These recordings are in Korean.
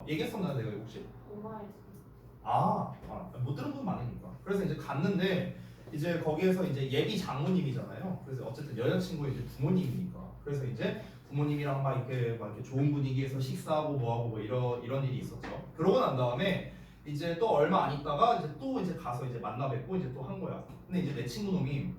얘기했었나 내가 이거 혹시? 엄마의 못 들은 분 많으니까. 그래서 이제 갔는데 이제 거기에서 이제 예비 장모님이잖아요. 그래서 어쨌든 여자친구의 이제 부모님이니까. 그래서 이제 부모님이랑 막 이렇게 좋은 분위기에서 식사하고 뭐하고 뭐 이런 일이 있었죠. 그러고 난 다음에 이제 또 얼마 안 있다가 이제 또 이제 가서 이제 만나 뵙고 이제 또 한 거야. 근데 이제 내 친구 놈이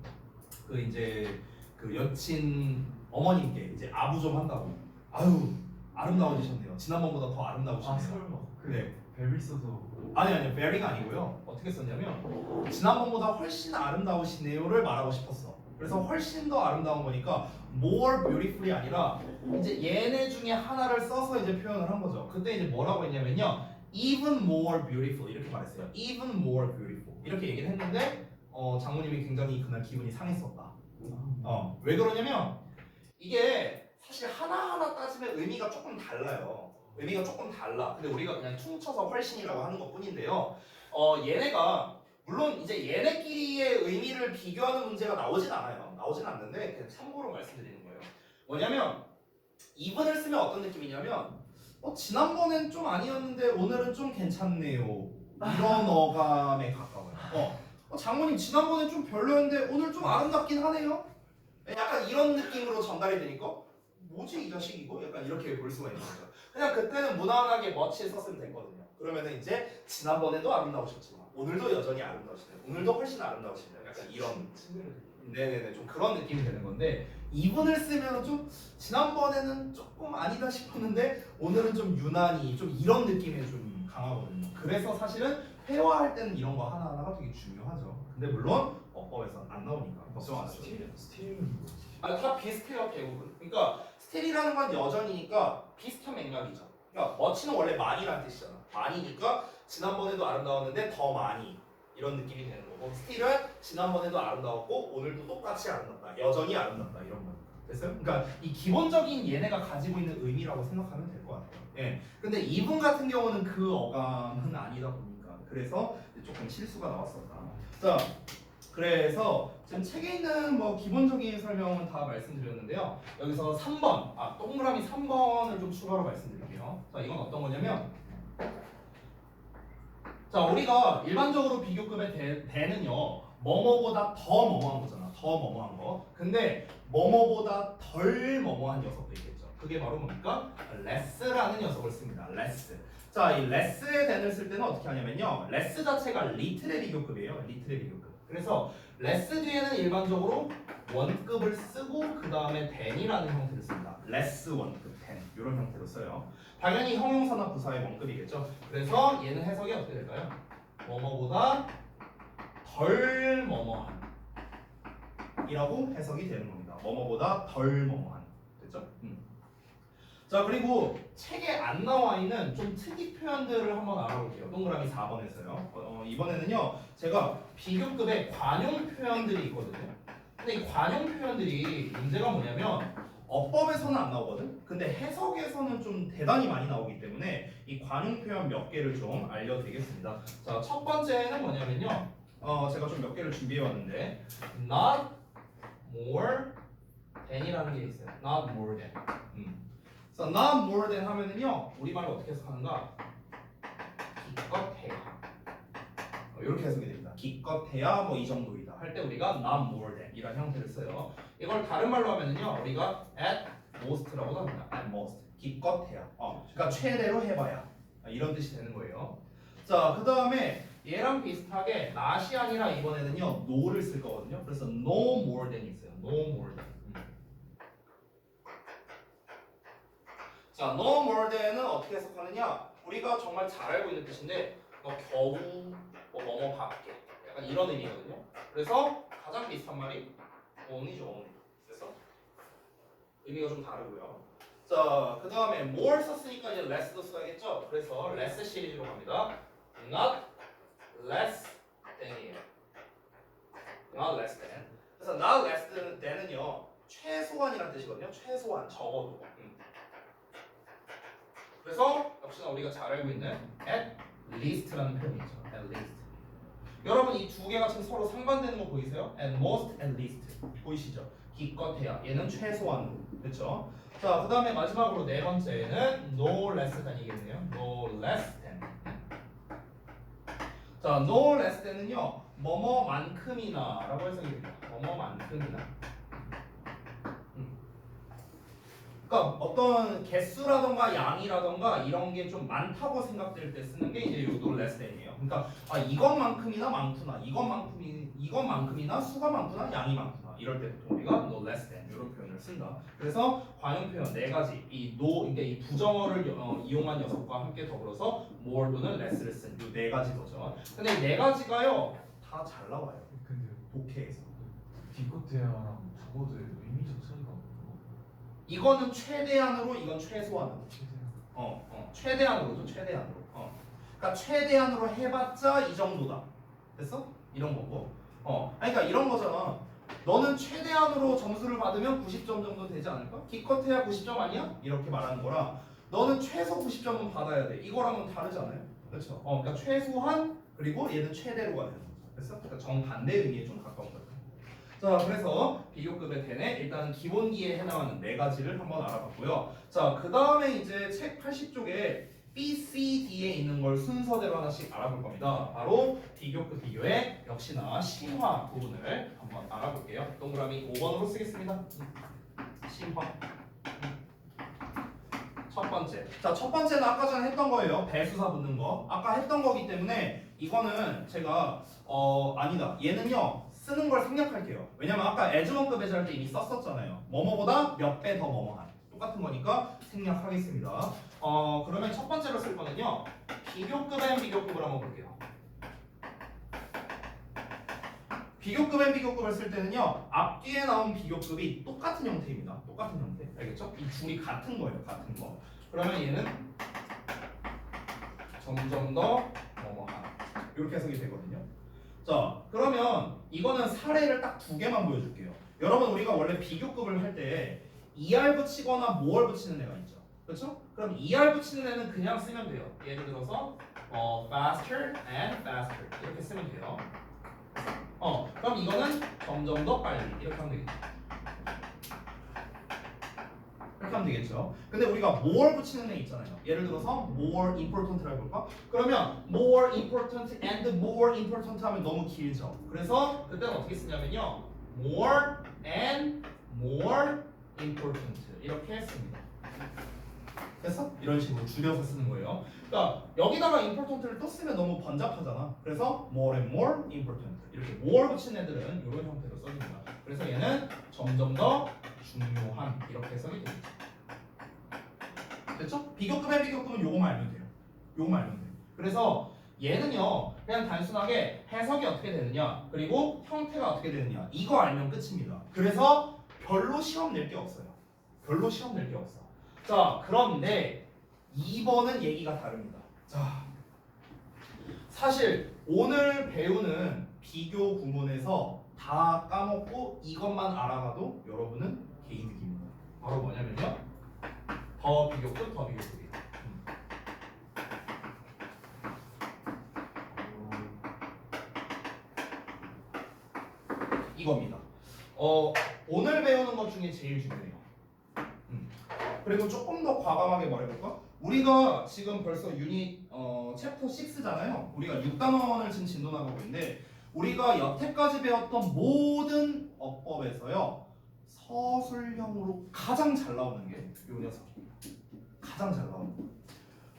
그 여친 어머님께 이제 아부 좀 한다고. 아유 아름다워지셨네요. 지난번보다 더 아름다우시네요. 설마. 네. 벨 있어서. 아니 베리가 아니고요. 어떻게 썼냐면 지난번보다 훨씬 아름다우시네요를 말하고 싶었어. 그래서 훨씬 더 아름다운 거니까 more beautifully 아니라 이제 얘네 중에 하나를 써서 이제 표현을 한 거죠. 그때 이제 뭐라고 했냐면요, even more beautiful 이렇게 말했어요. even more beautiful 이렇게 얘기를 했는데 장모님이 굉장히 그날 기분이 상했었다. 왜 그러냐면 이게 사실 하나하나 따지면 의미가 조금 달라요. 의미가 조금 달라. 근데 우리가 그냥 퉁쳐서 훨씬이라고 하는 것 뿐인데요. 얘네가 물론 이제 얘네끼리의 의미를 비교하는 문제가 나오진 않아요. 나오진 않는데 그냥 참고로 말씀드리는 거예요. 뭐냐면 even을 쓰면 어떤 느낌이냐면 지난번엔 좀 아니었는데 오늘은 좀 괜찮네요. 이런 어감에 가까워요. 장모님 지난번엔 좀 별로였는데 오늘 좀 아름답긴 하네요. 약간 이런 느낌으로 전달이 되니까 뭐지 이 자식 이거? 약간 이렇게 볼 수가 있는 거죠. 그냥 그때는 무난하게 멋지게 썼으면 됐거든요. 그러면은 이제 지난번에도 아름다우셨지만 오늘도 여전히 아름다우시네요. 오늘도 훨씬 아름다우시네요. 약간 이런 네네네 좀 그런 느낌이 되는 건데 이분을 쓰면 좀 지난번에는 조금 아니다 싶었는데 오늘은 좀 유난히 좀 이런 느낌이 좀 강하거든요. 그래서 사실은 회화할 때는 이런 거 하나하나가 되게 중요하죠. 근데 물론 어법에서는 안 나오니까 걱정 안 하셔도 돼요. 스틸은 다 비슷해요 대부분. 그러니까 스틸이라는 건 여전이니까 비슷한 맥락이죠. 그러니까 멋지는 원래 많이라는 뜻이잖아. 많이니까 지난번에도 아름다웠는데 더 많이 이런 느낌이 되는 거고, 스틸은 지난번에도 아름다웠고 오늘도 똑같이 아름답다, 여전히 아름답다 이런 거. 됐어요? 그러니까 이 기본적인 얘네가 가지고 있는 의미라고 생각하면 될 것 같아요. 예. 근데 이분 같은 경우는 그 어감은 아니다 보니까 그래서 조금 실수가 나왔었다. 자, 그래서 지금 책에 있는 뭐 기본적인 설명은 다 말씀드렸는데요. 여기서 3번, 동그라미 3번을 좀 추가로 말씀드릴게요. 자, 이건 어떤 거냐면, 자, 우리가 일반적으로 비교급의 대는요, 뭐뭐보다 더 뭐뭐한 거잖아. 더 뭐뭐한 거. 근데 뭐뭐보다 덜 뭐뭐한 녀석도 있겠죠. 그게 바로 뭡니까? less라는 녀석을 씁니다. less. 자, 이 less의 대를 쓸 때는 어떻게 하냐면요, less 자체가 little의 비교급이에요. little의 비교급. 그래서 less 뒤에는 일반적으로 원급을 쓰고 그 다음에 than이라는 형태를 씁니다. less 원급 than 이런 형태로 써요. 당연히 형용사나 부사의 원급이겠죠. 그래서 얘는 해석이 어떻게 될까요? 뭐뭐보다 덜 뭐뭐한 이라고 해석이 되는 겁니다. 뭐뭐보다 덜 뭐뭐한. 됐죠? 자, 그리고 책에 안 나와 있는 좀 특이 표현들을 한번 알아볼게요. 동그라미 4번에서요. 이번에는요, 제가 비교급의 관용 표현들이 있거든요. 근데 이 관용 표현들이 문제가 뭐냐면 어법에서는 안 나오거든. 근데 해석에서는 좀 대단히 많이 나오기 때문에 이 관용 표현 몇 개를 좀 알려드리겠습니다. 자, 첫 번째는 뭐냐면요, 제가 좀 몇 개를 준비해 왔는데, not more than이라는 게 있어요. not more than. 그래서 not more than 하면은요, 우리말로 어떻게 해석하는가? 기껏해야. 이렇게 해석이 됩니다. 기껏해야 뭐 이 정도이다 할 때 우리가 not more than 이라는 형태를 써요. 이걸 다른 말로 하면은요, 우리가 at most라고도 합니다. at most. 기껏해야. 그러니까 최대로 해봐야. 이런 뜻이 되는 거예요. 자, 그 다음에 얘랑 비슷하게 not이 아니라 이번에는요, no를 쓸 거거든요. 그래서 no more than이 있어요. no more than. 자, no more than은 어떻게 해석하느냐? 우리가 정말 잘 알고 있는 뜻인데 겨우 뭐뭐 밖에 약간 이런 의미거든요. 그래서 가장 비슷한 말이 only죠, only. 그래서 의미가 좀 다르고요. 자, 그 다음에 more 썼으니까 이제 less도 써야겠죠? 그래서 less 시리즈로 갑니다. not less than이에요. not less than. 그래서 not less than은요, 최소한이라는 뜻이거든요. 최소한, 적어도. 그래서 역시나 우리가 잘 알고 있는 at least라는 표현이 있죠. at least. 여러분 이 두 개가 지금 서로 상반되는 거 보이세요? at most, at least. 보이시죠? 기껏해야. 얘는 최소한으로. 그렇죠? 자, 그 다음에 마지막으로 네 번째는 no less than이겠네요. no less than. 자, no less than은요, 뭐뭐만큼이나 라고 해석이 됩니다. 뭐뭐만큼이나. 그러니까 어떤 개수라던가 양이라던가 이런 게 좀 많다고 생각될 때 쓰는 게 이제 요 no less than이에요. 그러니까 이것만큼이나 많구나, 이것만큼이나 수가 많구나, 양이 많구나. 이럴 때 보통 우리가 no less than 이런 표현을 쓴다. 그래서 관용 표현 네 가지, 이 no, 그러니까 이 부정어를 이용한 녀석과 함께 더불어서 more 또는 less를 쓴 이 네 가지 버전. 근데 이 네 가지가요 다 잘 나와요. 근데 독해에서. 기껏해야랑 적어도의 의미적 차이가 없고 이거는 최대한으로, 이건 최소한으로. 최대한으로죠, 최대한으로. 그러니까 최대한으로 해봤자 이 정도다. 됐어? 이런 거고. 그러니까 이런 거잖아. 너는 최대한으로 점수를 받으면 90점 정도 되지 않을까? 기껏해야 90점 아니야? 이렇게 말하는 거라. 너는 최소 90점은 받아야 돼. 이거랑은 다르잖아요. 그렇죠? 그러니까 최소한 그리고 얘는 최대로가 되는 거죠. 됐어? 그러니까 정반대 의미에 좀 가까운 거죠. 자, 그래서 비교급의 텐에 일단 기본기에 해당하는 네 가지를 한번 알아봤고요. 자, 그 다음에 이제 책 80쪽에 B, C, D에 있는 걸 순서대로 하나씩 알아볼 겁니다. 바로 비교급 비교의 역시나 심화 부분을 한번 알아볼게요. 동그라미 5번으로 쓰겠습니다. 심화. 첫 번째. 자, 첫 번째는 아까 전에 했던 거예요. 배수사 붙는 거. 아까 했던 거기 때문에 이거는 제가 아니다. 얘는요. 쓰는 걸 생략할게요. 왜냐면 아까 에즈원급 배제할 때 이미 썼었잖아요. 뭐뭐보다 몇 배 더 뭐뭐한. 똑같은 거니까 생략하겠습니다. 그러면 첫 번째로 쓸 거는요. 비교급엔 비교급을 한번 볼게요. 비교급엔 비교급을 쓸 때는요. 앞뒤에 나온 비교급이 똑같은 형태입니다. 똑같은 형태. 알겠죠? 이 줄이 같은 거예요. 같은 거. 그러면 얘는 점점 더 뭐뭐한. 이렇게 해석이 되거든요. 자, 그러면 이거는 사례를 딱 두 개만 보여줄게요. 여러분, 우리가 원래 비교급을 할 때 ER 붙이거나 more 붙이는 애가 있죠. 그렇죠? 그럼 ER 붙이는 애는 그냥 쓰면 돼요. 예를 들어서 faster and faster 이렇게 쓰면 돼요. 그럼 이거는 점점 더 빨리 이렇게 하면 되겠죠. 이렇게 하면 되겠죠. 근데 우리가 more 붙이는 애 있잖아요. 예를 들어서 more important라고 해볼까? 그러면 more important and more important 하면 너무 길죠. 그래서 그때는 어떻게 쓰냐면요. more and more important 이렇게 했습니다. 됐어? 이런 식으로 줄여서 쓰는 거예요. 그러니까 여기다가 important를 또 쓰면 너무 번잡하잖아. 그래서 more and more important 이렇게 more 붙인 애들은 이런 형태로 써줍니다. 그래서 얘는 점점 더 중요한 이렇게 해석이 됩니다. 됐죠? 비교급의 비교급은 요거만 알면 돼요. 요거만 알면 돼요. 그래서 얘는요 그냥 단순하게 해석이 어떻게 되느냐 그리고 형태가 어떻게 되느냐 이거 알면 끝입니다. 그래서 별로 시험 낼 게 없어요. 별로 시험 낼 게 없어. 자, 그런데 2번은 얘기가 다릅니다. 자, 사실 오늘 배우는 비교 구문에서 다 까먹고 이것만 알아가도 여러분은 개이득입니다. 바로 뭐냐면요. 더 비교급, 더 비교급이에요. 이겁니다. 오늘 배우는 것 중에 제일 중요해요. 그리고 조금 더 과감하게 말해볼까? 우리가 지금 벌써 유닛 챕터 6잖아요. 우리가 6단원을 지금 진도 나가고 있는데 우리가 여태까지 배웠던 모든 어법에서요 서술형으로 가장 잘 나오는 게 이 녀석입니다. 가장 잘 나오는 거.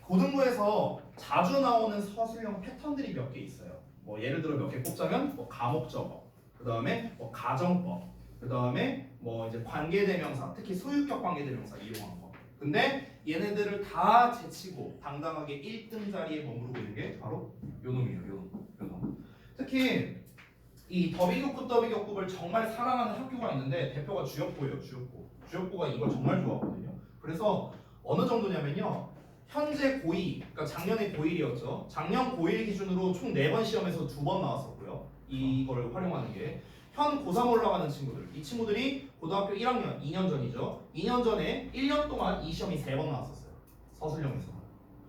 고등부에서 자주 나오는 서술형 패턴들이 몇 개 있어요. 뭐 예를 들어 몇 개 꼽자면 뭐 가목적어, 그 다음에 뭐 가정법, 그 다음에 뭐 이제 관계대명사, 특히 소유격 관계대명사 이용한 거. 근데 얘네들을 다 제치고 당당하게 1등 자리에 머무르고 있는 게 바로 요 놈이에요. 요 놈. 특히 이 더비교급 더비교급을 정말 사랑하는 학교가 있는데 대표가 주역고예요. 주역고가 이걸 정말 좋아하거든요. 그래서 어느 정도냐면요. 현재 고2, 그러니까 작년에 고1이었죠. 작년 고1 기준으로 총 4번 시험에서 2번 나왔었고요. 이걸 활용하는 게. 현 고3 올라가는 친구들, 이 친구들이 고등학교 1학년, 2년 전이죠. 2년 전에 1년 동안 이 시험이 3번 나왔었어요. 서술형에서.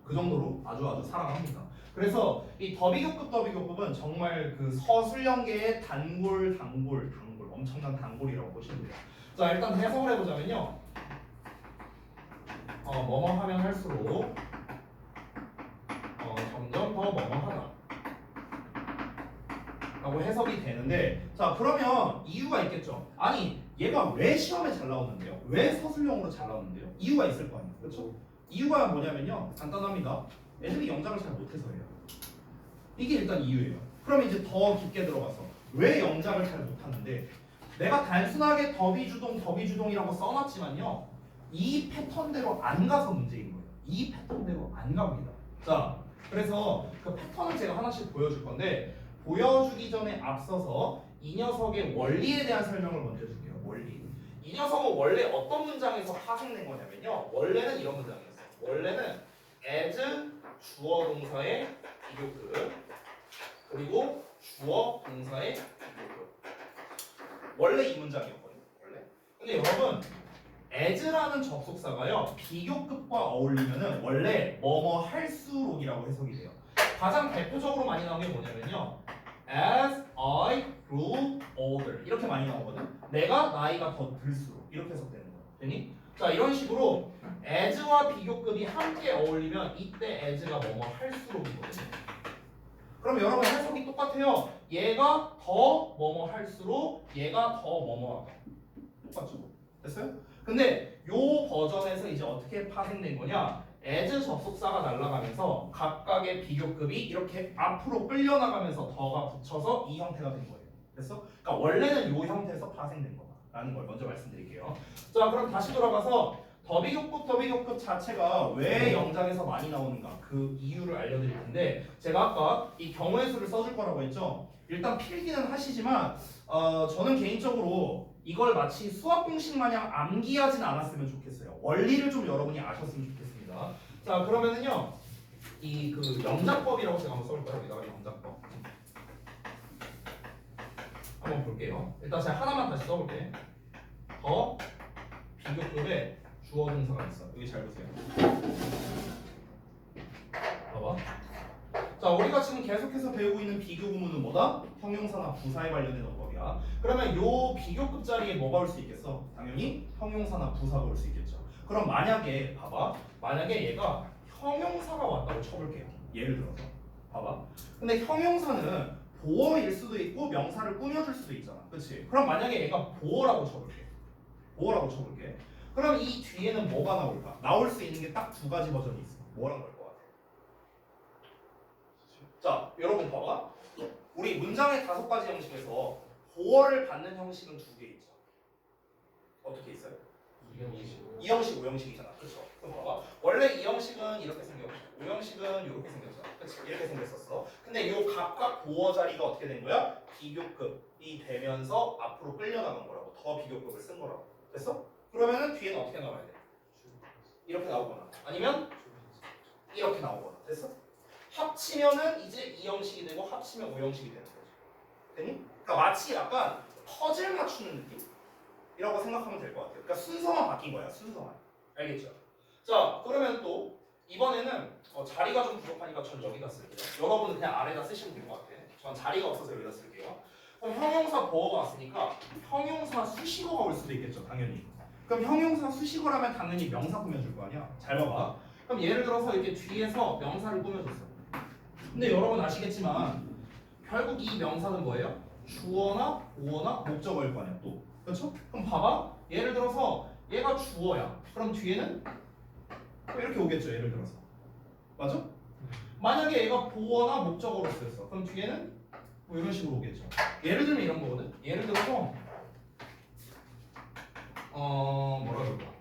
그 정도로 아주 사랑합니다. 그래서 이 더비교급 더비교급은 정말 그 서술형계의 단골 엄청난 단골이라고 보시면 돼요. 자, 일단 해석을 해보자면요. 뭐뭐 하면 할수록 점점 더 뭐뭐 하다 라고 해석이 되는데, 자 그러면 이유가 있겠죠. 아니 얘가 왜 시험에 잘 나오는데요? 왜 서술형으로 잘 나오는데요? 이유가 있을 거 아니에요, 그렇죠? 이유가 뭐냐면요, 간단합니다. 애들이 영작을 잘 못해서예요. 이게 일단 이유예요. 그럼 이제 더 깊게 들어가서 왜 영작을 잘 못하는데, 내가 단순하게 더비주동이라고 써놨지만요, 이 패턴대로 안 가서 문제인 거예요. 이 패턴대로 안 갑니다. 자, 그래서 그 패턴을 제가 하나씩 보여줄 건데, 보여주기 전에 앞서서 이 녀석의 원리에 대한 설명을 먼저 해줄게요. 원리. 이 녀석은 원래 어떤 문장에서 파생된 거냐면요, 원래는 이런 문장이었어요. 원래는 as 주어 동사의 비교급, 그리고 주어 동사의 비교급. 원래 이 문장이었거든요. 원래. 근데 여러분, as라는 접속사가요, 비교급과 어울리면은 원래 뭐뭐 할수록이라고 해석이 돼요. 가장 대표적으로 많이 나오는 게 뭐냐면요, as I grew older 이렇게 많이 나오거든. 내가 나이가 더 들수록 이렇게 해석되는 거야. 되니? 자, 이런 식으로 as와 비교급이 함께 어울리면 이때 as가 뭐뭐 할수록이거든요. 그럼 여러분 해석이 똑같아요. 얘가 더 뭐뭐 할수록 얘가 더 뭐뭐 하다. 똑같죠? 됐어요? 근데 요 버전에서 이제 어떻게 파생된 거냐? as 접속사가 날아가면서 각각의 비교급이 이렇게 앞으로 끌려나가면서 더가 붙여서 이 형태가 된 거예요. 됐어? 그러니까 원래는 요 형태에서 파생된 거다라는 걸 먼저 말씀드릴게요. 자, 그럼 다시 돌아가서 더비교급 자체가 왜 영작에서 많이 나오는가, 그 이유를 알려드릴 텐데, 제가 아까 이 경우의 수를 써줄 거라고 했죠. 일단 필기는 하시지만 저는 개인적으로 이걸 마치 수학 공식 마냥 암기하진 않았으면 좋겠어요. 원리를 좀 여러분이 아셨으면 좋겠습니다. 자, 그러면은요, 이 그 영작법이라고 제가 한번 써볼까요? 여기다가 영작법 한번 볼게요. 일단 제가 하나만 다시 써볼게. 더 비교급에 주어 동사가 있어. 여기 잘 보세요. 봐봐. 자, 우리가 지금 계속해서 배우고 있는 비교 구문은 뭐다? 형용사나 부사에 관련된 어법이야. 그러면 요 비교급 자리에 뭐가 올 수 있겠어? 당연히 형용사나 부사가 올 수 있겠죠. 그럼 만약에 봐봐. 만약에 얘가 형용사가 왔다고 쳐볼게요. 예를 들어서 봐봐. 근데 형용사는 보어일 수도 있고 명사를 꾸며줄 수도 있잖아. 그치? 그럼 만약에 얘가 보어라고 쳐볼게. 보어라고 쳐볼게. 그럼 이 뒤에는 뭐가 나올까? 나올 수 있는 게 딱 두 가지 버전이 있어. 뭐랑 걸 것 같아? 자, 여러분 봐봐. 우리 문장의 5가지 형식에서 보어를 받는 형식은 2개 있죠. 어떻게 있어요? 이 형식, 오 형식이잖아. 그렇죠? 그럼 봐봐. 원래 이 형식은 이렇게 생겼고, 오 형식은 이렇게 생겼잖아. 그렇지? 이렇게 생겼었어. 근데 이 각각 보어 자리가 어떻게 된 거야? 비교급이 되면서 앞으로 끌려나간 거라고. 더 비교급을 쓴 거라고. 됐어? 그러면은 뒤에는 어떻게 나와야 돼? 이렇게 나오거나 아니면 이렇게 나오거나. 됐어? 합치면은 이제 이 형식이 되고 합치면 오 형식이 되는 거지. 됐니? 그러니까 마치 약간 퍼즐 맞추는 느낌이라고 생각하면 될 것 같아요. 그러니까 순서만 바뀐 거야. 순서만. 알겠죠? 자, 그러면 또 이번에는 자리가 좀 부족하니까 전 여기다 쓸게요. 여러분은 그냥 아래다 쓰시면 될 것 같아. 전 자리가 없어서 여기다 쓸게요. 그럼 형용사 보어가 왔으니까 형용사 수식어가 올 수도 있겠죠. 당연히. 그럼 형용사 수식어라면 당연히 명사 꾸며줄 거 아니야. 잘 봐봐. 그럼 예를 들어서 이렇게 뒤에서 명사를 꾸며줬어. 근데 여러분 아시겠지만 결국 이 명사는 뭐예요? 주어나 보어나 목적어일 거 아니야. 또. 그렇죠? 그럼 봐봐. 예를 들어서 얘가 주어야. 그럼 뒤에는 이렇게 오겠죠. 예를 들어서. 맞아? 만약에 얘가 보어나 목적어로 쓰였어. 그럼 뒤에는 뭐 이런 식으로 오겠죠. 예를 들면 이런 거거든. 예를 들어서 뭐라 그럴까?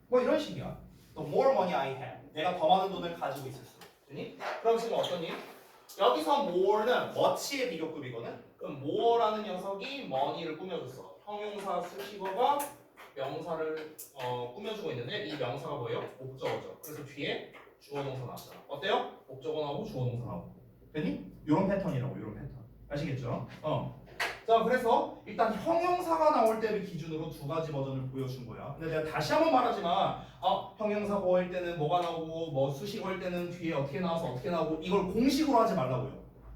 뭐 이런 식이야. The more money I had. 내가 더 많은 돈을 가지고 있었어. 됐니? 그럼 지금 어떠니? 여기서 more는 much의 비교급이거든. 그럼 more라는 녀석이 money를 꾸며줬어. 형용사 수식어가 명사를 꾸며주고 있는데 이 명사가 뭐예요? 목적어죠. 그래서 뒤에 주어 동사 나왔잖아. 어때요? 목적어 나오고 주어 동사 나오고. 됐니? 이런 패턴이라고. 이런 패턴. 아시겠죠? 자, 그래서 일단 형용사가 나올 때를 기준으로 2가지 버전을 보여준 거야. 근데 내가 다시 한번 말하지만 형용사 보어일 때는 뭐가 나오고 뭐 수식어일 때는 뒤에 어떻게 나와서 어떻게 나오고 이걸 공식으로 하지 말라고요.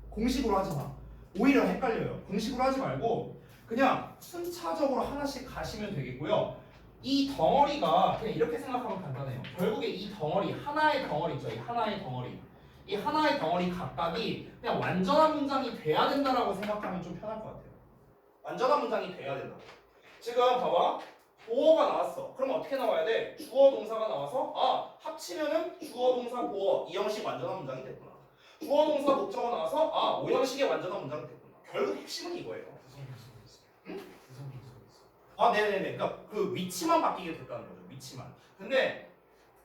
공식으로 하지 마. 오히려 헷갈려요. 공식으로 하지 말고 그냥 순차적으로 하나씩 가시면 되겠고요. 이 덩어리가 그냥 이렇게 생각하면 간단해요. 결국에 이 덩어리, 하나의 덩어리 있죠. 이 하나의 덩어리. 이 하나의 덩어리 각각이 그냥 완전한 문장이 돼야 된다라고 생각하면 좀 편할 것 같아요. 완전한 문장이 돼야 된다. 지금 봐봐. 보어가 나왔어. 그럼 어떻게 나와야 돼? 주어 동사가 나와서 합치면은 주어 동사 보어 이 형식 완전한 문장이 됐구나. 주어 동사 목적어 나와서 오 형식의 완전한 문장이 됐구나. 결국 핵심은 이거예요. 네네네. 그러니까 그 위치만 바뀌게 됐다는 거죠. 위치만. 근데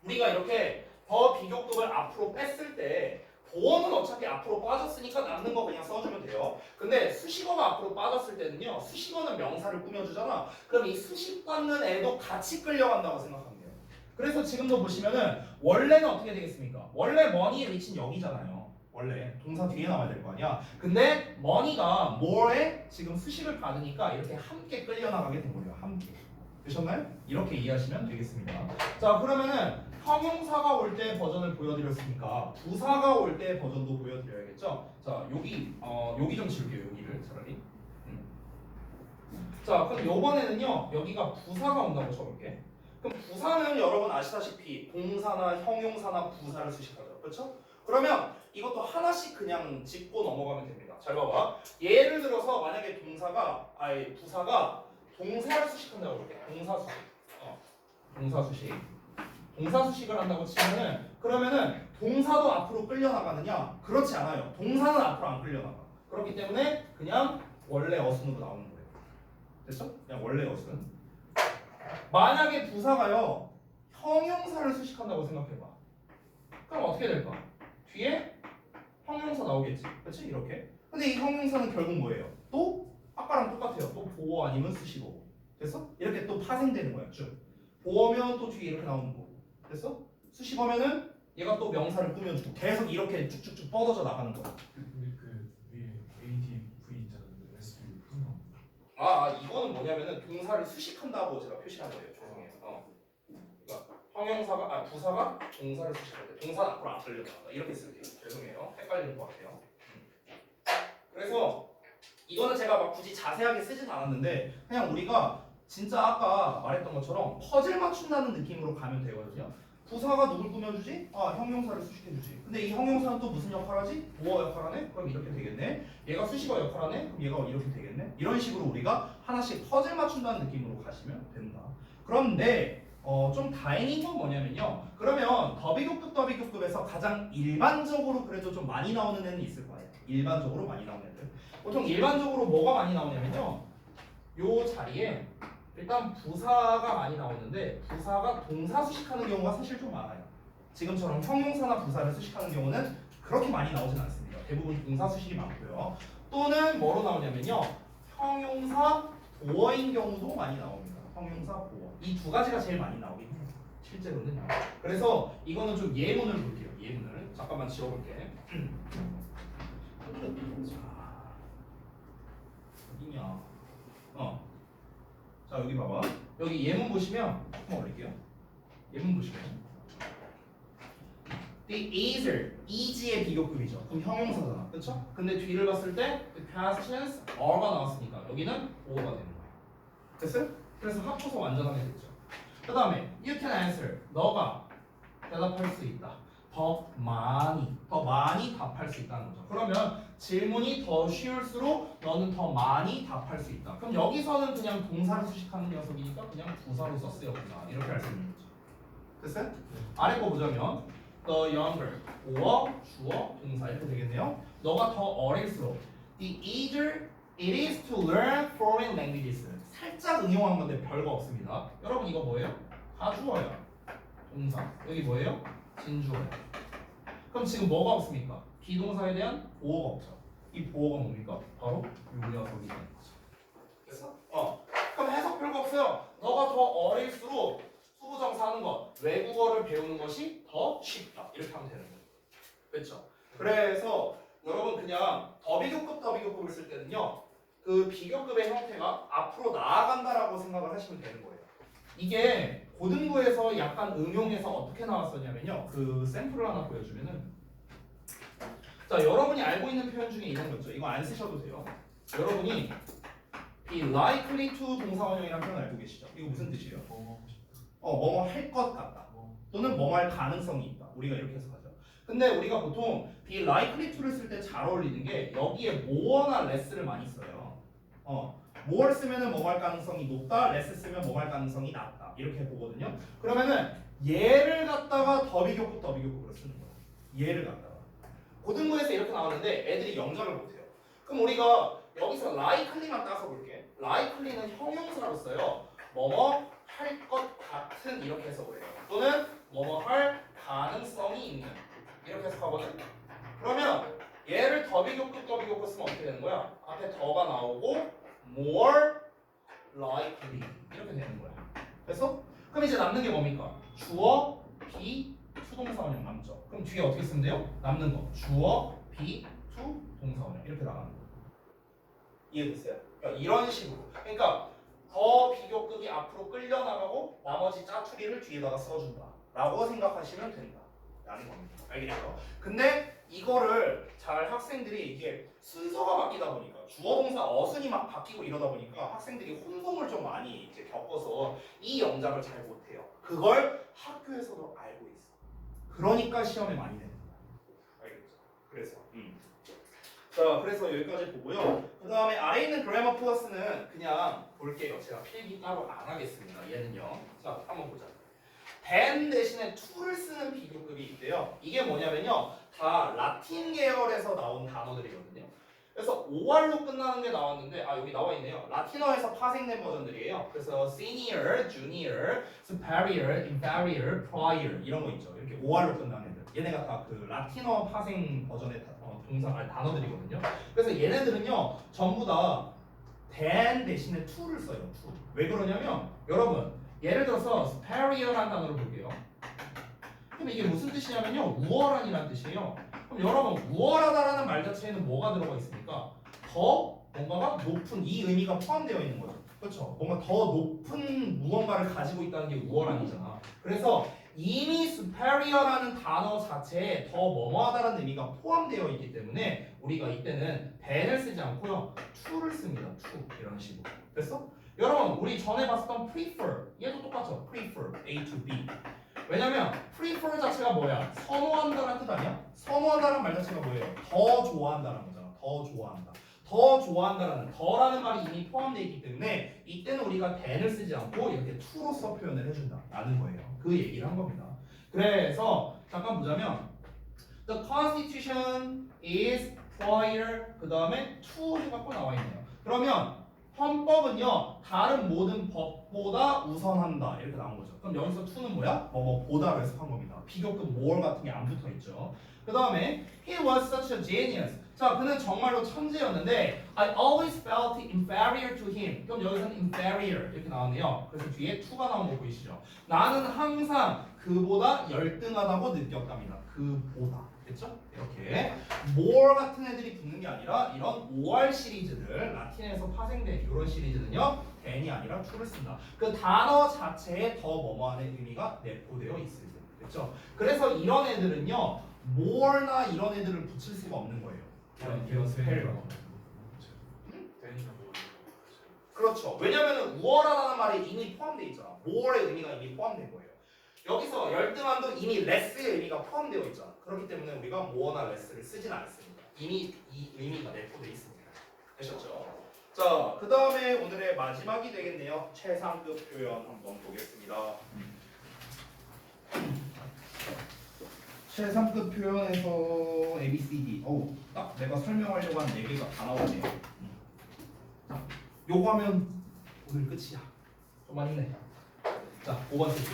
우리가 이렇게 더 비교급을 앞으로 뺐을 때 보어는 어차피 앞으로 빠졌으니까 남는 거 그냥 써주면 돼요. 근데 수식어가 앞으로 빠졌을 때는요. 수식어는 명사를 꾸며주잖아. 그럼 이 수식 받는 애도 같이 끌려간다고 생각하면 돼요. 그래서 지금도 보시면은 원래는 어떻게 되겠습니까? 원래 money의 위치는 여기잖아요. 원래 동사 뒤에 나와야 될 거 아니야. 근데 money가 more에 지금 수식을 받으니까 이렇게 함께 끌려나가게 된 거예요. 함께. 되셨나요? 이렇게 이해하시면 되겠습니다. 자, 그러면은 형용사가 올 때 버전을 보여드렸으니까 부사가 올 때 버전도 보여드려야겠죠? 자, 여기 좀 지울게요. 여기를 차라리. 자, 그럼 요번에는요. 여기가 부사가 온다고 쳐볼게. 그럼 부사는 여러분 아시다시피 동사나 형용사나 부사를 수식하죠. 그렇죠? 그러면 이것도 하나씩 그냥 짚고 넘어가면 됩니다. 잘 봐봐. 예를 들어서 만약에 부사가 동사를 수식한다고 볼게. 동사 수식. 동사 수식. 동사 수식을 한다고 치면은 그러면은 동사도 앞으로 끌려나가느냐? 그렇지 않아요. 동사는 앞으로 안 끌려나가. 그렇기 때문에 그냥 원래 어순으로 나오는 거예요. 됐죠? 그냥 원래 어순. 만약에 부사가요 형용사를 수식한다고 생각해봐. 그럼 어떻게 될까? 뒤에 형용사 나오겠지. 그렇지? 이렇게. 근데 이 형용사는 결국 뭐예요? 또 아까랑 똑같아요. 또 보어 아니면 수식어고. 됐어? 이렇게 또 파생되는 거야. 쭉. 보어면 또 뒤에 이렇게 나오는 거고. 됐어? 수식어면은 얘가 또 명사를 꾸며주고 계속 이렇게 쭉쭉쭉 뻗어져 나가는 거야. 근데 그 위에 ADV 있잖아요. SB 무슨 거? 이거는 뭐냐면은 동사를 수식한다고 제가 표시한 거예요. 죄송해요. 그러니까 부사가 동사를 수식할 때 동사는 앞으로 안 끌려나간다. 이렇게 쓸게요. 죄송해요. 헷갈리는 것 같아요. 그래서 이거는 제가 막 굳이 자세하게 쓰진 않았는데 그냥 우리가 진짜 아까 말했던 것처럼 퍼즐 맞춘다는 느낌으로 가면 되거든요. 부사가 누굴 꾸며주지? 형용사를 수식해주지. 근데 이 형용사는 또 무슨 역할하지? 보어 역할하네? 그럼 이렇게 되겠네. 얘가 수식어 역할하네? 그럼 얘가 이렇게 되겠네. 이런 식으로 우리가 하나씩 퍼즐 맞춘다는 느낌으로 가시면 된다. 그런데 좀 다행인 건 뭐냐면요. 그러면 더비교급에서 가장 일반적으로 그래도 좀 많이 나오는 애는 있을 거예요. 일반적으로 많이 나오는 애들. 보통 일반적으로 뭐가 많이 나오냐면요. 요 자리에 일단 부사가 많이 나오는데 부사가 동사 수식하는 경우가 사실 좀 많아요. 지금처럼 형용사나 부사를 수식하는 경우는 그렇게 많이 나오진 않습니다. 대부분 동사 수식이 많고요. 또는 뭐로 나오냐면요. 형용사 보어인 경우도 많이 나옵니다. 형용사 보어. 이 두 가지가 제일 많이 나오긴 해요. 실제로는. 그래서 이거는 좀 예문을 볼게요. 예문을. 잠깐만 지워볼게. 자, 어디냐? 자, 여기 봐봐. 여기 예문 보시면 한번 올릴게요. 예문 보시면 The is의 비교급이죠. 그럼 형용사잖아. 그렇죠? 근데 뒤를 봤을 때 the past tense are가 나왔으니까 여기는 ore가 되는 거예요. 됐어요? 그래서 합쳐서 완전하게 됐죠. 그 다음에 you can answer. 너가 대답할 수 있다. 더 많이 답할 수 있다는 거죠. 그러면 질문이 더 쉬울수록 너는 더 많이 답할 수 있다. 그럼 여기서는 그냥 동사를 수식하는 녀석이니까 그냥 부사로 썼어요구나. 이렇게 할 수 있는 거죠. 됐어요? 아래 거 보자면 the younger, or 주어, 동사 이렇게 되겠네요. 너가 더 어릴수록 the easier it is to learn foreign languages. 살짝 응용한 건데 별거 없습니다. 여러분 이거 뭐예요? 다 주어야. 동사. 여기 뭐예요? 진주어예요. 그럼 지금 뭐가 없습니까? 비동사에 대한 보어가 없죠. 이 보어가 뭡니까? 바로 이 녀석이 되는 거죠. 그래서 그럼 해석 별거 없어요. 너가 더 어릴수록 수부정사 하는 것, 외국어를 배우는 것이 더 쉽다. 이렇게 하면 되는 거예요. 그렇죠? 그래서 여러분 그냥 더비교급을 쓸 때는요. 그 비교급의 형태가 앞으로 나아간다라고 생각을 하시면 되는 거예요. 이게 고등부에서 약간 응용해서 어떻게 나왔었냐면요. 그 샘플을 하나 보여주면은 자, 여러분이 알고 있는 표현 중에 이런 거 있죠. 이거 안 쓰셔도 돼요. 여러분이 be likely to 동사원형이라는 표현 알고 계시죠? 이거 무슨 뜻이에요? 뭐 하고 싶다. 뭐뭐 할 것 같다. 뭐 또는 뭐뭐 할 가능성이 있다. 우리가 이렇게 해석하죠. 근데 우리가 보통 be likely to를 쓸 때 잘 어울리는 게 여기에 more나 less를 많이 써요. more 쓰면은 뭐뭐 할 가능성이 높다, less 쓰면 뭐뭐 할 가능성이 낮다. 이렇게 보거든요. 그러면은 얘를 갖다가 더비교급으로 쓰는 거야. 얘를 갖다가. 고등부에서 이렇게 나오는데 애들이 영작을 못해요. 그럼 우리가 여기서 likely만 따서 볼게. likely는 형용사로 써요. 뭐뭐 할 것 같은 이렇게 해석을 해요. 또는 뭐뭐 할 가능성이 있는 이렇게 해석하거든. 그러면 얘를 더비교급 쓰면 어떻게 되는 거야? 앞에 더가 나오고 more likely 이렇게 되는 거야. 됐어? 그럼 이제 남는 게 뭡니까? 주어, be, 투동사원형 남죠. 그럼 뒤에 어떻게 쓰면 돼요? 남는 거 주어, be, to, 동사원형 이렇게 나가는 거. 이해됐어요? 그러니까 이런 식으로. 그러니까 더 비교급이 앞으로 끌려나가고 나머지 짜투리를 뒤에다가 써준다 라고 생각하시면 된다 라는 겁니다. 알겠죠? 근데 이거를 잘 학생들이 이게 순서가 바뀌다 보니까 주어 동사 어순이 막 바뀌고 이러다 보니까 학생들이 혼동을 좀 많이 이제 겪어서 이 영작을 잘 못해요. 그걸 학교에서도 알고 있어. 그러니까 시험에 많이 내는 거야. 알겠죠? 그래서 자, 그래서 여기까지 보고요. 그 다음에 아래 있는 grammar 플러스는 그냥 볼게요. 제가 필기 따로 안 하겠습니다. 얘는요. 자, 한번 보자. than 대신에 to를 쓰는 비교급이 있대요. 이게 뭐냐면요. 다 라틴 계열에서 나온 단어들이거든요. 그래서 OR로 끝나는 게 나왔는데 여기 나와 있네요. 라틴어에서 파생된 버전들이에요. 그래서 senior, junior, superior, inferior, prior 이런 거 있죠. 이렇게 OR로 끝나는 애들. 얘네가 다 그 라틴어 파생 버전의 단어들이거든요. 그래서 얘네들은요 전부 다 than 대신에 to를 써요. to. 왜 그러냐면 여러분 예를 들어서 superior라는 단어를 볼게요. 그럼 이게 무슨 뜻이냐면요 우월한이라는 뜻이에요. 그럼 여러분 우월하다라는 말 자체에는 뭐가 들어가 있습니까? 더 뭔가가 높은 이 의미가 포함되어 있는 거죠. 그렇죠? 뭔가 더 높은 무언가를 가지고 있다는 게 우월한이잖아. 그래서 이미 superior라는 단어 자체에 더 뭐뭐하다라는 의미가 포함되어 있기 때문에 우리가 이때는 than을 쓰지 않고요 to를 씁니다. to 이런 식으로. 됐어? 여러분 우리 전에 봤었던 prefer 얘도 똑같죠? prefer A to B. 왜냐면 prefer 자체가 뭐야? 선호한다라는 뜻 아니야? 선호한다라는 말 자체가 뭐예요? 더 좋아한다라는 거잖아. 더 좋아한다. 더 좋아한다라는 더라는 말이 이미 포함되어 있기 때문에 이때는 우리가 than을 쓰지 않고 이렇게 to로서 표현을 해준다라는 거예요. 그 얘기를 한 겁니다. 그래서 잠깐 보자면 the constitution is prior 그 다음에 to 해갖고 나와 있네요. 그러면 헌법은요 다른 모든 법보다 우선한다 이렇게 나온 거죠. 그럼 여기서 to는 뭐야? 보다로 해석한 겁니다. 비교급 more 같은 게 안 붙어 있죠. 그 다음에 he was such a genius. 자, 그는 정말로 천재였는데 I always felt inferior to him. 그럼 여기서는 inferior 이렇게 나왔네요. 그래서 뒤에 to가 나온 거 보이시죠? 나는 항상 그보다 열등하다고 느꼈답니다. 그보다. 됐죠? 이렇게 more 같은 애들이 붙는 게 아니라 이런 OR 시리즈들 라틴에서 파생된 이런 시리즈는요 than이 아니라 to를 쓴다. 그 단어 자체에 더 뭐뭐하는 의미가 내포되어 있을 때. 됐죠? 그래서 이런 애들은요 more나 이런 애들을 붙일 수가 없는 거예요. 이런 스펠을. 그렇죠. 왜냐면은 우월하다는 말이 이미 포함되어 있잖아. more의 의미가 이미 포함된 거예요. 여기서 열등함도 이미 less의 의미가 포함되어 있잖아. 그렇기 때문에 우리가 more나 less를 쓰진 않습니다. 이미 이 의미가 내포되어 있습니다. 되셨죠? 자, 그 다음에 오늘의 마지막이 되겠네요. 최상급 표현 한번 보겠습니다. 최상급 표현에서 A, B, C, D. 딱 내가 설명하려고 한 4개가 다 나오네요. 자, 요거 하면 오늘 끝이야. 좀만 힘내. 자, 5번 쓸게.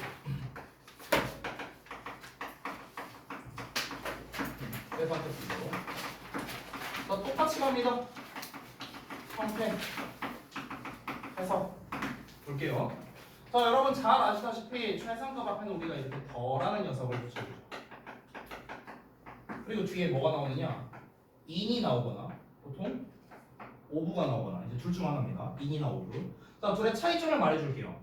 최상급 표현. 자, 똑같이 갑니다. 형태, 해석 볼게요. 자, 여러분 잘 아시다시피 최상급 앞에는 우리가 이렇게 더라는 녀석을 붙여주죠. 그리고 뒤에 뭐가 나오느냐? in이 나오거나 보통 ove가 나오거나 이제 둘 중 하나입니다. in이나 over. 자, 둘의 차이점을 말해줄게요.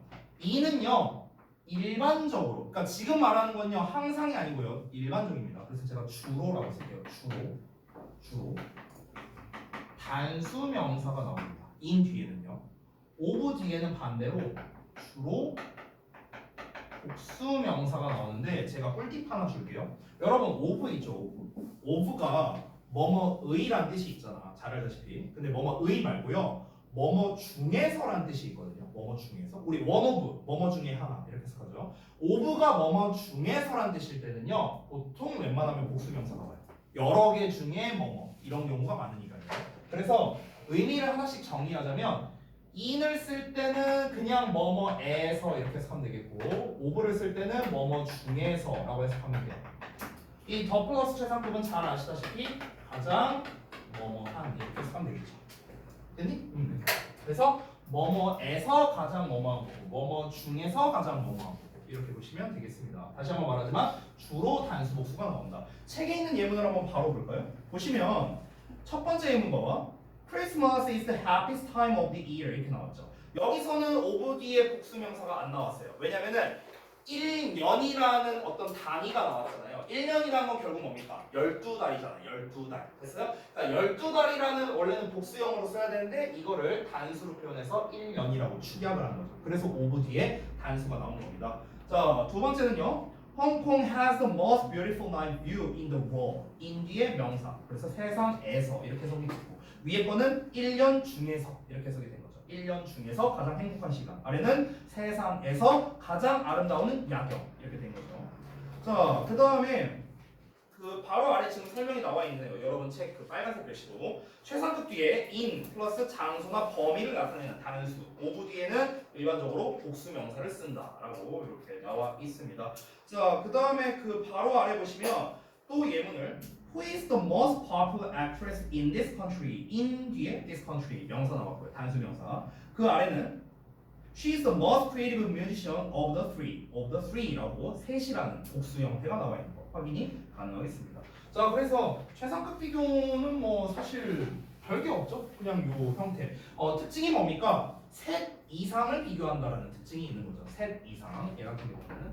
in은요 일반적으로, 그러니까 지금 말하는 건요 항상이 아니고요 일반적입니다. 그래서 제가 주로라고 쓸게요. 주로 단수 명사가 나옵니다. in 뒤에는요. 오브 뒤에는 반대로 주로 복수 명사가 나오는데 제가 꿀팁 하나 줄게요. 여러분 오브 있죠? 오브가 뭐뭐의란 뜻이 있잖아. 잘 알다시피. 근데 뭐뭐의 말고요. 뭐뭐 중에서란 뜻이 있거든요. 뭐뭐 중에서. 우리 원오브 뭐뭐 중에 하나 이렇게 해석하죠. 오브가 뭐뭐 중에서란 뜻일 때는요. 보통 웬만하면 복수 명사가 나와요. 여러 개 중에 뭐뭐 이런 경우가 많으니까요. 그래서 의미를 하나씩 정리하자면 in을 쓸 때는 그냥 뭐뭐에서 이렇게 해석하면 되겠고 오브를 쓸 때는 뭐뭐 중에서라고 해석하면 돼요. 이 더 플러스 최상급은 잘 아시다시피 가장 뭐뭐한 이렇게 해석하면 되겠죠. 됐니? 그래서 뭐뭐에서 가장 뭐뭐한 거고 뭐뭐 중에서 가장 뭐뭐한 거고 이렇게 보시면 되겠습니다. 다시 한번 말하지만 주로 단수 복수가 나온다. 책에 있는 예문을 한번 바로 볼까요? 보시면 첫 번째 예문 봐봐. Christmas is the happiest time of the year 이렇게 나왔죠. 여기서는 over 뒤에 복수 명사가 안 나왔어요. 왜냐면은 1년이라는 어떤 단위가 나왔잖아요. 1년이라는 건 결국 뭡니까? 12달이잖아요. 12달. 됐어요? 그러니까 12달이라는 원래는 복수형으로 써야 되는데 이거를 단수로 표현해서 1년이라고 축약을 한 거죠. 그래서 over 뒤에 단수가 나오는 겁니다. 자, 두 번째는요. Hong Kong has the most beautiful night view in the world. in 뒤에 명사. 그래서 세상에서 이렇게 해석이 되고 위에 거는 1년 중에서 이렇게 해석이 된 거죠. 1년 중에서 가장 행복한 시간. 아래는 세상에서 가장 아름다운 야경 이렇게 된 거죠. 자, 그 다음에 그 바로 아래 지금 설명이 나와 있네요. 여러분 책 그 빨간색 글씨로 최상급 뒤에 in 플러스 장소나 범위를 나타내는 단수. 오브 뒤에는 일반적으로 복수 명사를 쓴다라고 이렇게 나와 있습니다. 자, 그 다음에 그 바로 아래 보시면 또 예문을 Who is the most popular actress in this country? in 뒤에 this country 명사 나왔고요. 단수 명사. 그 아래는 She is the most creative musician of the three라고 셋이라는 복수 형태가 나와 있는 거 확인이 가능하겠습니다. 자, 그래서 최상급 비교는 뭐 사실 별게 없죠. 그냥 요 형태. 특징이 뭡니까? 셋 이상을 비교한다라는 특징이 있는 거죠. 셋 이상. 얘 같은 경우는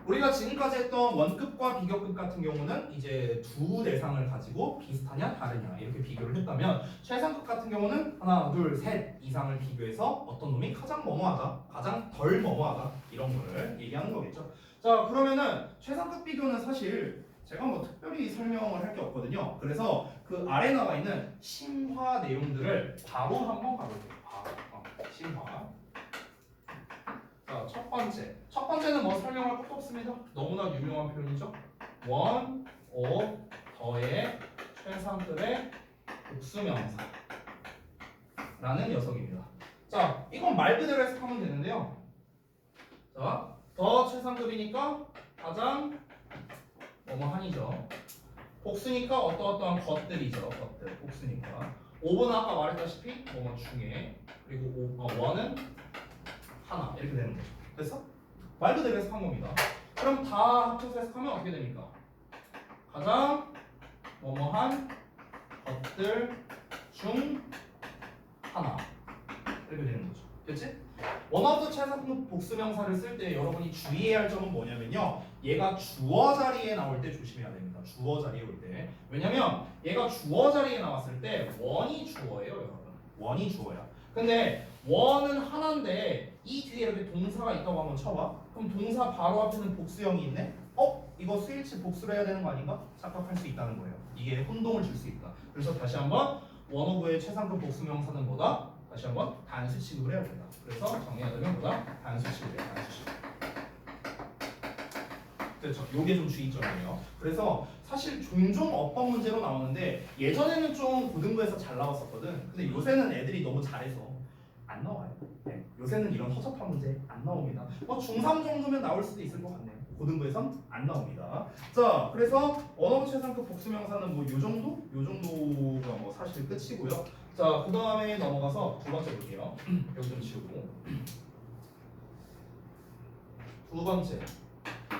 우리가 지금까지 했던 원급과 비교급 같은 경우는 이제 두 대상을 가지고 비슷하냐 다르냐 이렇게 비교를 했다면 최상급 같은 경우는 하나 둘 셋 이상을 비교해서 어떤 놈이 가장 뭐뭐하다 가장 덜 뭐뭐하다 이런 거를 얘기하는 거겠죠. 자, 그러면은 최상급 비교는 사실 제가 뭐 특별히 설명을 할 게 없거든요. 그래서 그 아래 나와 있는 심화 내용들을 바로 한번 가볼게요. 심화. 자, 첫 번째는 뭐 설명할 것도 없습니다. 너무나 유명한 표현이죠. 원, 오, 더의 최상급의 복수명사라는 녀석입니다. 자, 이건 말 그대로 해석하면 되는데요. 자, 더 최상급이니까 가장 뭐뭐한이죠. 복수니까 어떠어떠한 것들이죠. 것들, 복수니까. 5는 아까 말했다시피 뭐뭐 중에 그리고 원은 하나 이렇게 되는 거죠. 됐어? 말 그대로 해석한 겁니다. 그럼 다 합쳐서 해석하면 어떻게 됩니까? 가장 뭐뭐한 것들 중 하나 이렇게 되는 거죠. 됐지? 원어브 최상급 복수명사를 쓸 때 여러분이 주의해야 할 점은 뭐냐면요. 얘가 주어 자리에 나올 때 조심해야 됩니다. 주어 자리에 올 때. 왜냐면 얘가 주어 자리에 나왔을 때 원이 주어예요, 여러분. 원이 주어야. 근데 원은 하나인데 이 뒤에 이렇게 동사가 있다고 한번 쳐봐. 그럼 동사 바로 앞에는 복수형이 있네? 이거 수일치 복수를 해야 되는 거 아닌가? 착각할 수 있다는 거예요. 이게 혼동을 줄 수 있다. 그래서 다시 한번 원어브의 최상급 복수명사는 뭐다? 다시 한번 단수 취급을 해야 된다. 그래서 정리하자면 뭐다? 단수 취급이에요. 단수 취급. 그렇죠. 요게 좀 주의점이에요. 그래서 사실 종종 어법 문제로 나오는데 예전에는 좀 고등부에서 잘 나왔었거든. 근데 요새는 애들이 너무 잘해서 안 나와요. 네. 요새는 이런 허접한 문제 안 나옵니다. 중3 정도면 나올 수도 있을 것 같네요. 고등부에선 안 나옵니다. 자, 그래서 원어브 최상급 복수명사는 뭐 요 정도? 요 정도가 뭐 사실 끝이고요. 자, 그 다음에 넘어가서 두 번째 볼게요. 여기 좀 지우고.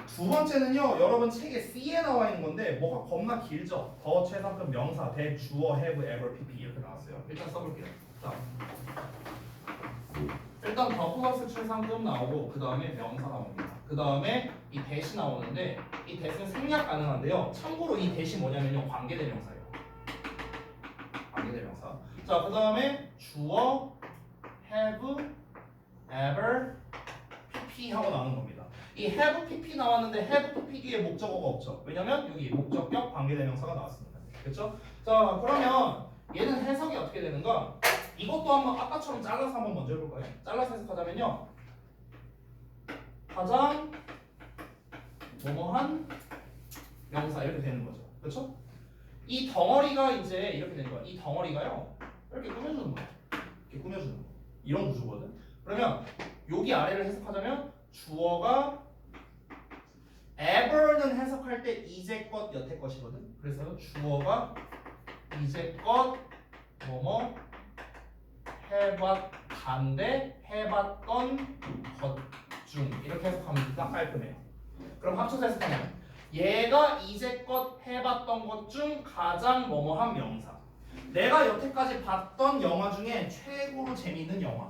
두 번째는요, 여러분 책에 C에 나와 있는 건데 뭐가 겁나 길죠? 더 최상급 명사, 대, 주어, have, ever, pp 이렇게 나왔어요. 일단 써볼게요. 자, 일단 더 플러스 최상급 나오고 그 다음에 명사 나옵니다. 그 다음에 이 대시 나오는데 이 대시는 생략 가능한데요. 참고로 이 대시 뭐냐면요, 관계대명사예요. 관계대명사. 관계대명사. 자, 그 다음에 주어 have, ever, pp 하고 나오는 겁니다. 이 have, pp 나왔는데 have, pp 뒤에 목적어가 없죠. 왜냐면 여기 목적격 관계대명사가 나왔습니다. 그렇죠? 자, 그러면 얘는 해석이 어떻게 되는가? 이것도 한번 아까처럼 잘라서 한번 먼저 해볼까요? 잘라서 해석하자면요. 가장 뭐뭐한 명사 이렇게 되는 거죠. 그렇죠? 이 덩어리가 이제 이렇게 되는 거야. 이 덩어리가요. 이렇게 꾸며주는 거야. 이렇게 꾸며주는 거. 이런 구조거든. 그러면 여기 아래를 해석하자면 주어가 ever는 해석할 때 이제껏 여태껏이거든. 그래서 주어가 이제껏 뭐뭐 해봤단데 해봤던 것 중 이렇게 해석하면 딱 깔끔해요. 그럼 합쳐서 해석하면 얘가 이제껏 해봤던 것 중 가장 뭐뭐한 명사. 내가 여태까지 봤던 영화 중에 최고로 재미있는 영화.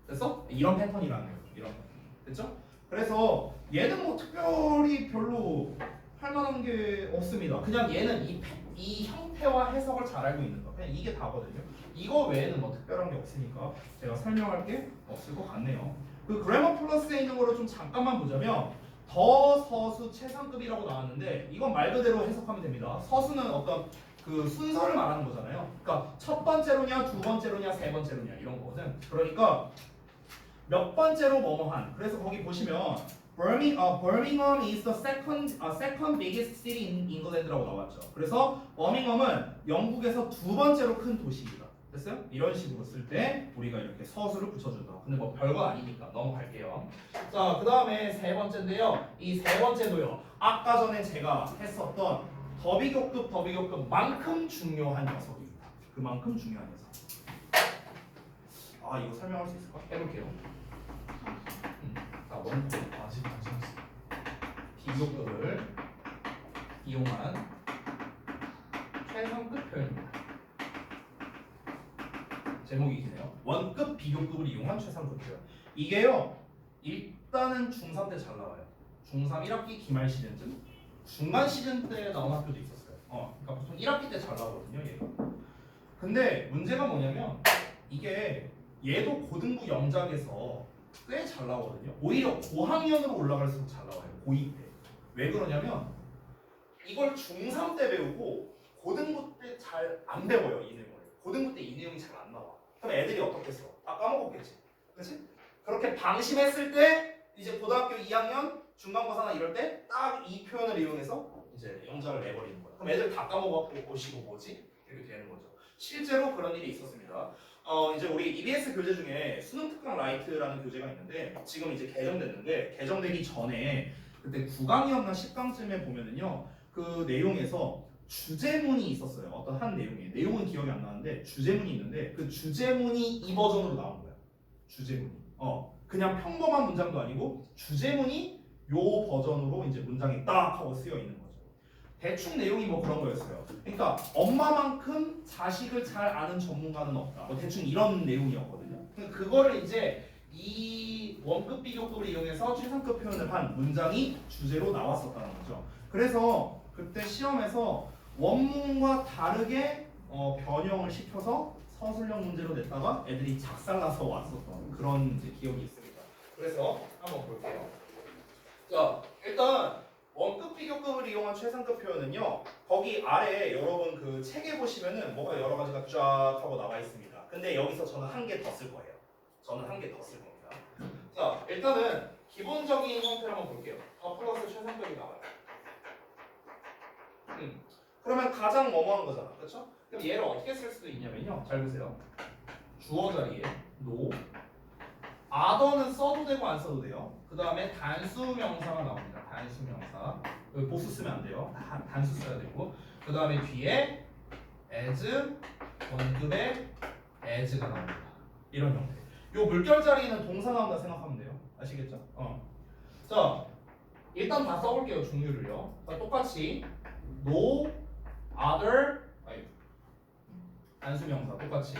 됐어? 이런 패턴이라는 거죠. 이런 패턴. 됐죠? 그래서 얘는 뭐 특별히 별로 할 만한 게 없습니다. 그냥 얘는 이 형태와 해석을 잘 알고 있는 거. 그냥 이게 다거든요. 이거 외에는 뭐 특별한 게 없으니까 제가 설명할 게 없을 것 같네요. 그 그래머 플러스에 있는 거를 좀 잠깐만 보자면 더 서수 최상급이라고 나왔는데 이건 말 그대로 해석하면 됩니다. 서수는 어떤 그 순서를 말하는 거잖아요. 그러니까 첫 번째로냐, 두 번째로냐, 세 번째로냐 이런 거거든. 그러니까 몇 번째로 뭐뭐한. 그래서 거기 보시면 Birmingham is the second biggest city in England라고 나왔죠. 그래서 버밍엄은 영국에서 두 번째로 큰 도시이다. 됐어요? 이런 식으로 쓸 때 우리가 이렇게 서술을 붙여준다. 근데 뭐 별거 아니니까 넘어갈게요. 자, 그 다음에 세 번째인데요. 이 세 번째도요. 아까 전에 제가 했었던 더비교급만큼 중요한 녀석입니다. 그만큼 중요한 녀석. 아, 이거 설명할 수 있을까? 해볼게요. 자, 먼저 아직 안 찾았어. 비교급을 이용한 최상급 표현입니다. 제목이 기네요. 원급 비교급을 이용한 최상급 표현. 이게요. 일단은 중3 때 잘 나와요. 중3 1학기 기말 시즌쯤 중간 시즌 때 나온 학교도 있었어요. 그러니까 보통 1학기 때 잘 나오거든요, 얘가. 근데 문제가 뭐냐면 이게 얘도 고등부 영작에서 꽤 잘 나오거든요. 오히려 고학년으로 올라갈수록 잘 나와요. 고2 때. 왜 그러냐면 이걸 중3 때 배우고 고등부 때 잘 안 배워요, 이 내용을. 고등부 때 이 내용이 잘 안 나와. 그럼 애들이 어떻겠어? 다 까먹었겠지. 그렇지? 그렇게 방심했을 때 이제 고등학교 2학년 중간고사나 이럴 때 딱 이 표현을 이용해서 이제 영작을 내버리는 거야. 그럼 애들 다 까먹었고 오시고 뭐지? 이렇게 되는 거죠. 실제로 그런 일이 있었습니다. 이제 우리 EBS 교재 중에 수능 특강 라이트라는 교재가 있는데 지금 이제 개정됐는데 개정되기 전에 그때 9강이었나 10강쯤에 보면은요 그 내용에서 주제문이 있었어요. 어떤 한 내용에 내용은 기억이 안 나는데 주제문이 있는데 그 주제문이 이 버전으로 나온 거야. 주제문이. 그냥 평범한 문장도 아니고 주제문이 요 버전으로 이제 문장이 딱 하고 쓰여 있는 거죠. 대충 내용이 뭐 그런 거였어요. 그러니까 엄마만큼 자식을 잘 아는 전문가는 없다. 뭐 대충 이런 내용이었거든요. 그거를 이제 이 원급 비교급을 이용해서 최상급 표현을 한 문장이 주제로 나왔었다는 거죠. 그래서 그때 시험에서 원문과 다르게 변형을 시켜서 서술형 문제로 냈다가 애들이 작살나서 왔었던 그런 이제 기억이 있습니다. 그래서 한번 볼게요. 자, 일단 원급 비교급을 이용한 최상급 표현은요. 거기 아래 여러분 그 책에 보시면은 뭐가 여러 가지가 쫙 하고 나와 있습니다. 근데 여기서 저는 한 개 더 쓸 거예요. 저는 한 개 더 쓸 겁니다. 자, 일단은 기본적인 형태를 한번 볼게요. 더 플러스 최상급이 나와요. 그러면 가장 뭐뭐한 거잖아. 그렇죠? 그럼 얘를 어떻게 쓸 수도 있냐면요. 잘 보세요. 주어 자리에 no, other는 써도 되고 안 써도 돼요. 그 다음에 단수 명사가 나옵니다. 단수 명사. 여기 보수 쓰면 안 돼요. 단수 써야 되고. 그 다음에 뒤에 as, 원급의 as가 나옵니다. 이런 형태. 요 물결 자리는 동사 나온다 생각하면 돼요. 아시겠죠? 자, 일단 다 써볼게요. 종류를요. 자, 똑같이 no, other, 단수 명사 똑같이.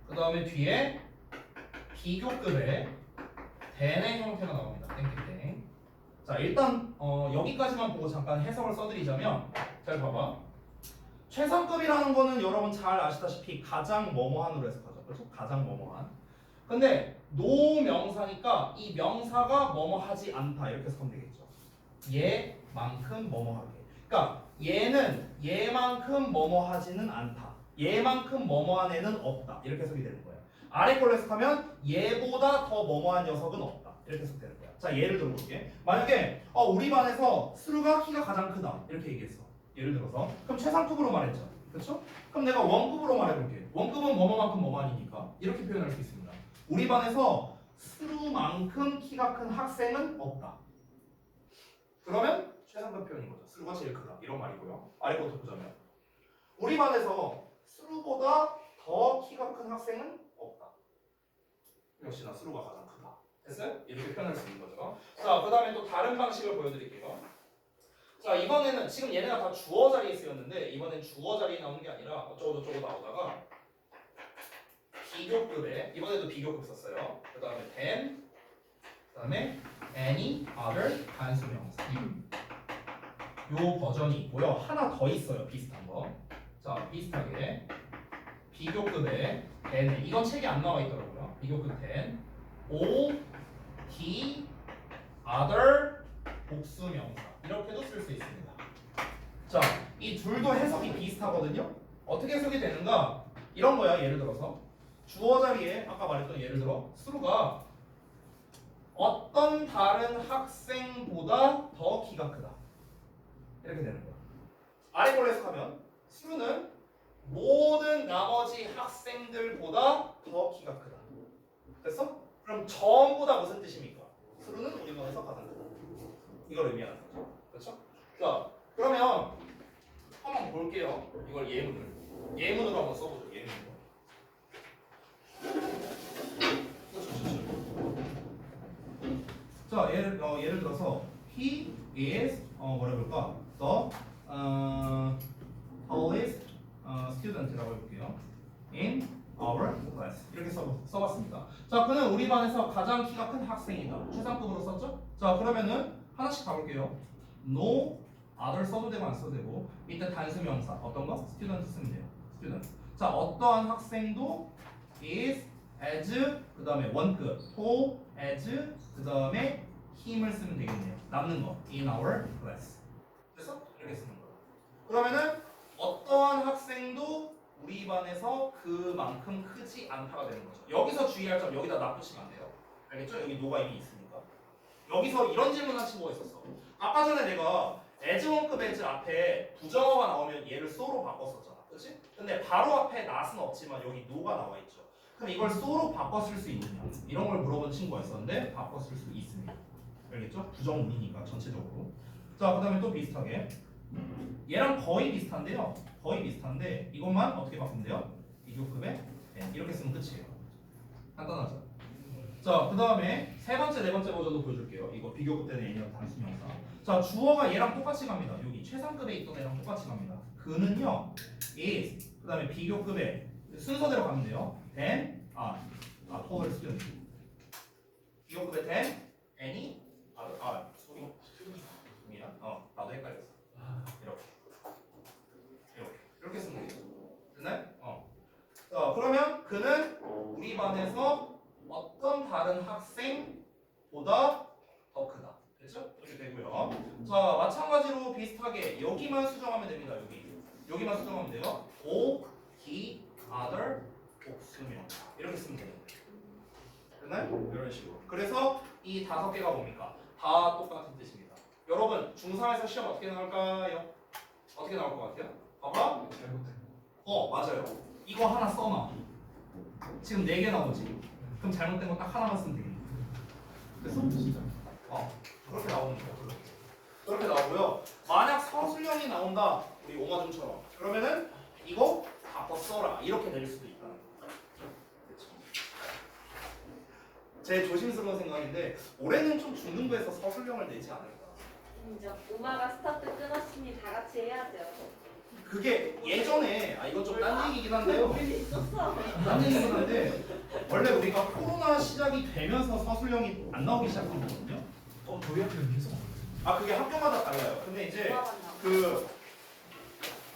그 다음에 뒤에 비교급의 than의 형태가 나옵니다. 땡땡땡. 자, 일단 여기까지만 보고 잠깐 해석을 써드리자면 잘 봐봐. 최상급이라는 거는 여러분 잘 아시다시피 가장 뭐뭐한으로 해석하죠. 그렇죠? 가장 뭐뭐한. 근데 노명사니까 이 명사가 뭐뭐하지 않다 이렇게 해석하면 되겠죠. 얘만큼 뭐뭐하게. 그러니까 얘는 얘만큼 뭐뭐하지는 않다. 얘만큼 뭐뭐한 애는 없다. 이렇게 해석이 되는 거예요. 아래 걸로 해석하면 얘보다 더 뭐뭐한 녀석은 없다. 이렇게 해석되는 거야. 자, 예를 들어볼게. 만약에 우리 반에서 수루가 키가 가장 크다. 이렇게 얘기했어. 예를 들어서 그럼 최상급으로 말했죠. 그렇죠? 그럼 내가 원급으로 말해볼게. 원급은 뭐뭐만큼 뭐만이니까 이렇게 표현할 수 있습니다. 우리 반에서 수루만큼 키가 큰 학생은 없다. 그러면 최상급 표현인 거죠. 수루가 제일 크다. 이런 말이고요. 아래 것도 보자면 우리 반에서 수루보다 더 키가 큰 학생은 없다. 역시나 수루가 가장 크다. 됐어요? 이렇게 표현할 수 있는 거죠. 자, 그 다음에 또 다른 방식을 보여드릴게요. 자, 이번에는 지금 얘네가 다 주어 자리에 쓰였는데 이번엔 주어 자리에 나오는 게 아니라 어쩌고저쩌고 나오다가 비교급에 이번에도 비교급 썼어요. 그 다음에 than, 그 다음에 any other 단수명사 요 버전이 있고요. 하나 더 있어요. 비슷한 거. 자, 비슷하게 비교급에 than 이건 책에 안 나와 있더라고요. 비교급 than o, d, other 복수명사 이렇게도 쓸 수 있습니다. 자, 이 둘도 해석이 비슷하거든요. 어떻게 해석이 되는가? 이런 거야. 예를 들어서 주어 자리에 아까 말했던 예를 들어 수루가 어떤 다른 학생보다 더 키가 크다. 이렇게 되는 거야. 아래 걸로 해석하면 수루는 모든 나머지 학생들보다 더 키가 크다. 됐어? 그럼 전부 다 무슨 뜻입니까? 수루는 우리 반에서 가장 크다. 이걸 의미하는 거죠. 그렇죠? 자, 그러면 한번 볼게요. 이걸 예문으로 한번 써보죠. 예문으로. 자, 예를 들어서 he is 뭐라 그럴까? the tallest student라고 해볼게요. in our class 이렇게 써봤습니다. 자, 그는 우리 반에서 가장 키가 큰 학생이다. 최상급으로 썼죠? 자, 그러면은 하나씩 가볼게요. no other 써도 되고 안 써도 되고 밑에 단수명사 어떤 거? student 쓰면 돼요. student. 자, 어떠한 학생도 is, as, 그 다음에 원급, to, as, 그 다음에 힘을 쓰면 되겠네요. 남는 거 in our class. 그래서 이렇게 쓰는 거예요. 그러면은 어떠한 학생도 우리 반에서 그만큼 크지 않다가 되는 거죠. 여기서 주의할 점 여기다 납붙이면 안 돼요. 알겠죠? 여기 노가 이미 있으니까. 여기서 이런 질문한 친구가 있었어. 아까 전에 내가 as 원급 as 앞에 부정어가 나오면 얘를 so로 바꿨었잖아. 그렇지? 근데 바로 앞에 not은 없지만 여기 no가 나와 있죠. 그럼 이걸 so로 바꿔 쓸 수 있느냐? 이런 걸 물어본 친구가 있었는데 바꿔 쓸 수 있습니다. 알겠죠? 부정문이니까 전체적으로. 자, 그 다음에 또 비슷하게 얘랑 거의 비슷한데요. 거의 비슷한데 이것만 어떻게 바꾸면 돼요? 비교급에 이렇게 쓰면 끝이에요. 간단하죠? 자, 그 다음에 세 번째, 네 번째 버전도 보여줄게요. 이거 비교급 때는 N이랑 단수명사. 자, 주어가 얘랑 똑같이 갑니다. 여기 최상급에 있던 애랑 똑같이 갑니다. 그는요, is. 그 다음에 비교급에 순서대로 가면 돼요. then, 토를 쓰면 비교급에 then, any, 소리. 미안. 나도 헷갈렸어. 이렇게 쓰면 돼요. 됐나요? 자, 그러면 그는 우리 반에서 어떤 다른 학생보다 더 크다. 됐죠? 이렇게 되고요. 자, 마찬가지로 비슷하게 여기만 수정하면 됩니다. 여기만 수정하면 돼요. O, he, other, 복수명 이렇게 쓰면 돼요. 됐나요? 이런 식으로. 그래서 이 5개가 뭡니까? 다 똑같은 뜻입니다. 여러분 중3에서 시험 어떻게 나올까요? 어떻게 나올 것 같아요? 봐봐. 맞아요. 이거 하나 써놔. 지금 4개 나오지. 그럼 잘못된 거 딱 하나만 쓰면 되겠네. 됐어? 진짜. 그렇게 나오는 거예요. 그렇게 나오고요. 만약 서술형이 나온다, 우리 오마중처럼. 그러면은 이거 바꿔 써라. 이렇게 내릴 수도 있다는 거. 그렇죠? 제 조심스러운 생각인데 올해는 좀 중등부에서 서술형을 내지 않을까. 인정. 오마가 스타트 끊었으니 다 같이 해야죠. 그게 예전에 이건 좀 딴 얘기긴 한데요. 우리 있었어. 딴 얘기긴 한데 원래 우리가 코로나 시작이 되면서 서술형이 안 나오기 시작한 거거든요. 저희 학교는 계속 그게 학교마다 달라요. 근데 이제 오마가 나와. 그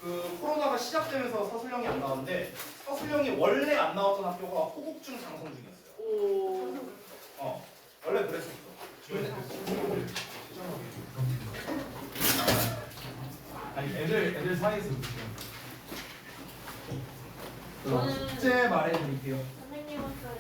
그 코로나가 시작되면서 서술형이 안 나왔는데 서술형이 원래 안 나왔던 학교가 호국중 장성중이었어요. 오. 원래 그랬었어. 아니 애들 사이에서 그렇게 저는 숙제 말해드릴게요. 선생님한테